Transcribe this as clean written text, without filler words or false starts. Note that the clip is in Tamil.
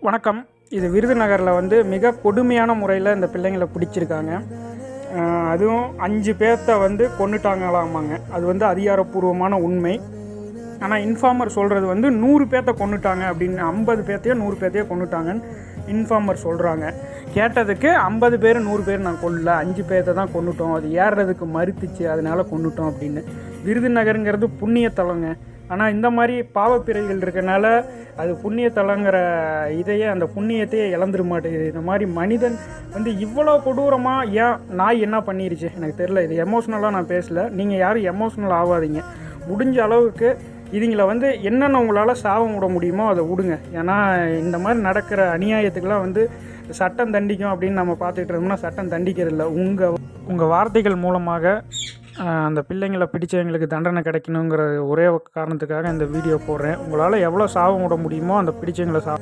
வணக்கம். இது விருதுநகரில் வந்து மிக கொடுமையான முறையில் இந்த பிள்ளைங்களை பிடிச்சிருக்காங்க. அதுவும் 5 பேர்த்த வந்து கொன்னுட்டாங்களாமாங்க. அது வந்து அதிகாரப்பூர்வமான உண்மை. ஆனால் இன்ஃபார்மர் சொல்கிறது வந்து 100 பேர்த்த கொன்னுட்டாங்க அப்படின்னு, 50 பேர்த்தையோ 100 பேர்த்தையோ கொன்னுட்டாங்கன்னு இன்ஃபார்மர் சொல்கிறாங்க. கேட்டதுக்கு 50 பேர் 100 பேர் நான் கொல்லல, 5 பேர்த்த தான் கொன்னுட்டோம், அது ஏறுறதுக்கு மறுத்துச்சு அதனால் கொன்னுட்டோம் அப்படின்னு. விருதுநகருங்கிறது புண்ணியத்தலங்க. ஆனால் இந்த மாதிரி பாவப்பிறைகள் இருக்கனால அது புண்ணியத்தலங்கிற இதையே, அந்த புண்ணியத்தையே இழந்துட மாட்டேங்குது. இந்த மாதிரி மனிதன் வந்து இவ்வளோ கொடூரமாக ஏன் நாய் என்ன பண்ணிருச்சு எனக்கு தெரில. இது எமோஷ்னலாக நான் பேசலை, நீங்கள் யாரும் எமோஷ்னல் ஆகாதீங்க. முடிஞ்ச அளவுக்கு இதுங்களை வந்து என்னென்ன உங்களால் சாபம் விட முடியுமோ அதை விடுங்க. ஏன்னா இந்த மாதிரி நடக்கிற அநியாயத்துக்கெலாம் வந்து சட்டம் தண்டிக்கும் அப்படின்னு நம்ம பார்த்துக்கிட்டு இருந்தோம்னா சட்டம் தண்டிக்கிறதில்ல. உங்கள் வார்த்தைகள் மூலமாக அந்த பிள்ளைங்களை பிடிச்சவங்களுக்கு தண்டனை கிடைக்கணுங்கிற ஒரே காரணத்துக்காக இந்த வீடியோ போடுறேன். உங்களால் எவ்வளோ சாபம் விட முடியுமோ அந்த பிடிச்சவங்களை